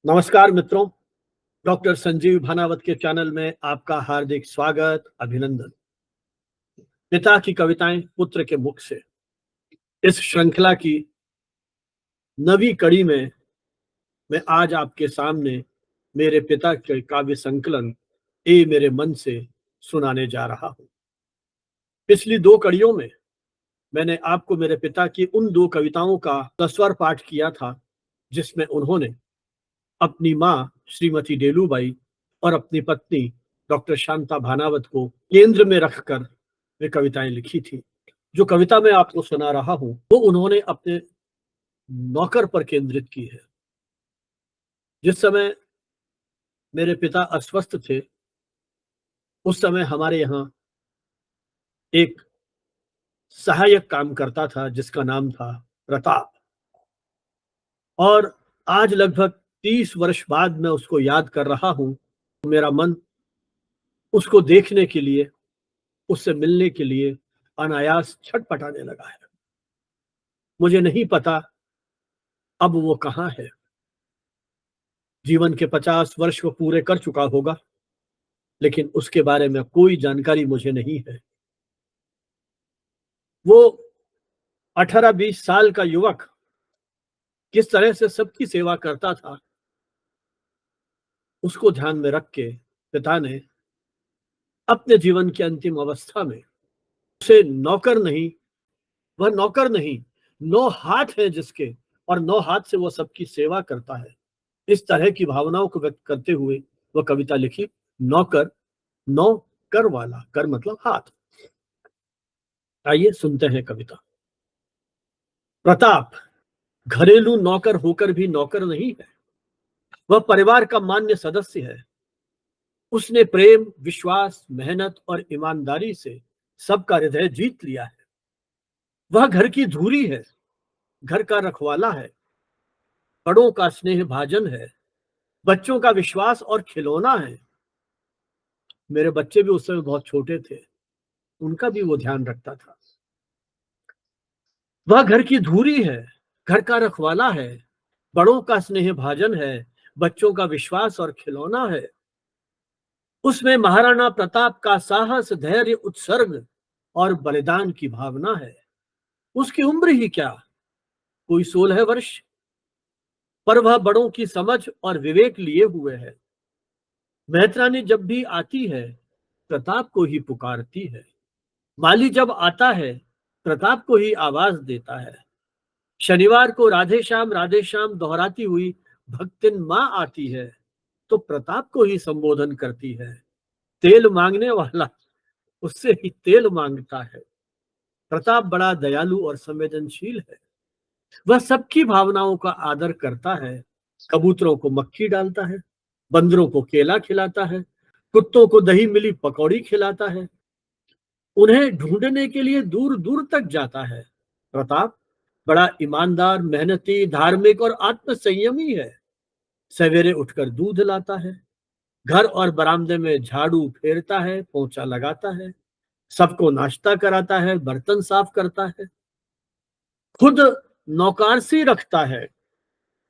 नमस्कार मित्रों। डॉक्टर संजीव भानावत के चैनल में आपका हार्दिक स्वागत, अभिनंदन। पिता की कविताएं पुत्र के मुख से, इस श्रृंखला की नवी कड़ी में मैं आज आपके सामने मेरे पिता के काव्य संकलन ए मेरे मन से सुनाने जा रहा हूं। पिछली दो कड़ियों में मैंने आपको मेरे पिता की उन दो कविताओं का सस्वर पाठ किया था जिसमें उन्होंने अपनी मां श्रीमती डेलूबाई और अपनी पत्नी डॉक्टर शांता भानावत को केंद्र में रखकर वे कविताएं लिखी थी। जो कविता मैं आपको सुना रहा हूं वो उन्होंने अपने नौकर पर केंद्रित की है। जिस समय मेरे पिता अस्वस्थ थे उस समय हमारे यहाँ एक सहायक काम करता था जिसका नाम था प्रताप, और आज लगभग 30 वर्ष बाद मैं उसको याद कर रहा हूं तो मेरा मन उसको देखने के लिए, उससे मिलने के लिए अनायास छटपटाने लगा है। मुझे नहीं पता अब वो कहाँ है। जीवन के 50 वर्ष वो पूरे कर चुका होगा, लेकिन उसके बारे में कोई जानकारी मुझे नहीं है। वो 18-20 साल का युवक किस तरह से सबकी सेवा करता था, उसको ध्यान में रख के पिता ने अपने जीवन की अंतिम अवस्था में उसे नौकर नहीं, वह नौकर नहीं, 9 हाथ है जिसके, और 9 हाथ से वो सबकी सेवा करता है, इस तरह की भावनाओं को व्यक्त करते हुए वह कविता लिखी। नौकर, 9 कर वाला, कर मतलब हाथ। आइए सुनते हैं कविता। प्रताप घरेलू नौकर होकर भी नौकर नहीं है, वह परिवार का मान्य सदस्य है। उसने प्रेम, विश्वास, मेहनत और ईमानदारी से सबका हृदय जीत लिया है। वह घर की धूरी है, घर का रखवाला है, बड़ों का स्नेह भाजन है, बच्चों का विश्वास और खिलौना है। मेरे बच्चे भी उस समय बहुत छोटे थे, उनका भी वो ध्यान रखता था। वह घर की धूरी है, घर का रखवाला है, बड़ों का स्नेह भाजन है, बच्चों का विश्वास और खिलौना है। उसमें महाराणा प्रताप का साहस, धैर्य, उत्सर्ग और बलिदान की भावना है। उसकी उम्र ही क्या, कोई 16 वर्ष, पर वह बड़ों की समझ और विवेक लिए हुए है। मैत्रानी जब भी आती है प्रताप को ही पुकारती है। माली जब आता है प्रताप को ही आवाज देता है। शनिवार को राधे श्याम दोहराती हुई भक्तिन माँ आती है तो प्रताप को ही संबोधन करती है। तेल मांगने वाला उससे ही तेल मांगता है। प्रताप बड़ा दयालु और संवेदनशील है। वह सबकी भावनाओं का आदर करता है। कबूतरों को मक्खी डालता है, बंदरों को केला खिलाता है, कुत्तों को दही मिली पकौड़ी खिलाता है, उन्हें ढूंढने के लिए दूर दूर तक जाता है। प्रताप बड़ा ईमानदार, मेहनती, धार्मिक और आत्म संयमी है। सवेरे उठकर दूध लाता है, घर और बरामदे में झाड़ू फेरता है, पोंछा लगाता है, सबको नाश्ता कराता है, बर्तन साफ करता है, खुद नौकरसी रखता है,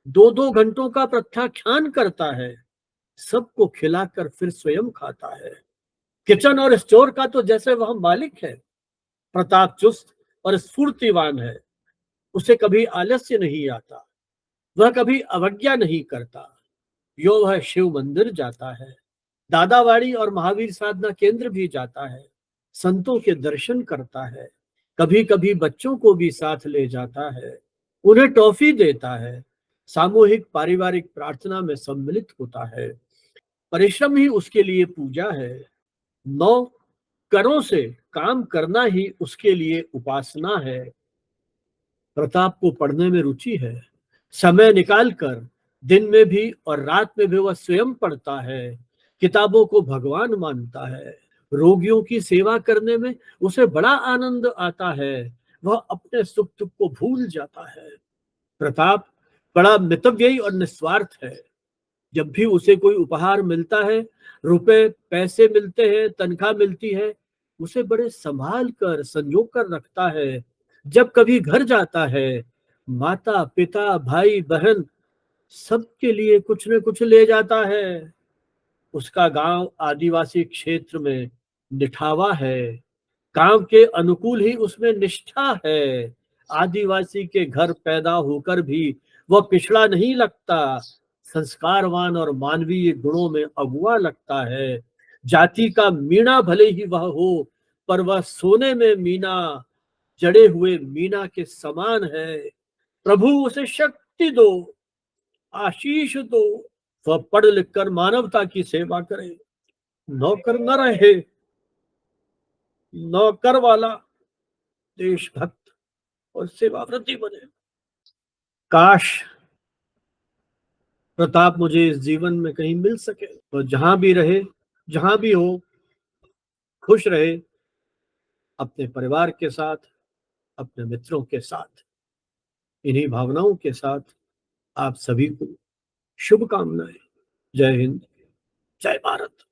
2-2 घंटों का प्रत्याख्यान करता है, सबको खिलाकर फिर स्वयं खाता है। किचन और स्टोर का तो जैसे वह मालिक है। प्रताप चुस्त और स्फूर्तिवान है। उसे कभी आलस्य नहीं आता, वह कभी अवज्ञा नहीं करता। यो वह शिव मंदिर जाता है, दादावाड़ी और महावीर साधना केंद्र भी जाता है, संतों के दर्शन करता है, कभी कभी बच्चों को भी साथ ले जाता है, उन्हें टॉफी देता है, सामूहिक पारिवारिक प्रार्थना में सम्मिलित होता है। परिश्रम ही उसके लिए पूजा है। 9 करों से काम करना ही उसके लिए उपासना है। प्रताप को पढ़ने में रुचि है। समय निकालकर दिन में भी और रात में भी वह स्वयं पढ़ता है। किताबों को भगवान मानता है। रोगियों की सेवा करने में उसे बड़ा आनंद आता है। वह अपने सुख दुख को भूल जाता है। प्रताप बड़ा मितव्ययी और निस्वार्थ है। जब भी उसे कोई उपहार मिलता है, रुपए पैसे मिलते हैं, तनख्वाह मिलती है, उसे बड़े संभाल कर संजो कर रखता है। जब कभी घर जाता है, माता पिता भाई बहन सबके लिए कुछ न कुछ ले जाता है। उसका गांव आदिवासी क्षेत्र में निठावा है। गांव के अनुकूल ही उसमें निष्ठा है। आदिवासी के घर पैदा होकर भी वह पिछड़ा नहीं लगता। संस्कारवान और मानवीय गुणों में अगुआ लगता है। जाति का मीणा भले ही वह हो, पर वह सोने में मीना, जड़े हुए मीना के समान है। प्रभु उसे शक्ति दो, आशीष दो। वह पढ़ लिख कर मानवता की सेवा करे, नौकर न रहे, नौकर वाला, देशभक्त और सेवाव्रती बने। काश प्रताप मुझे इस जीवन में कहीं मिल सके, तो जहां भी रहे, जहां भी हो, खुश रहे, अपने परिवार के साथ, अपने मित्रों के साथ। इन्हीं भावनाओं के साथ आप सभी को शुभकामनाएं। जय हिंद, जय भारत।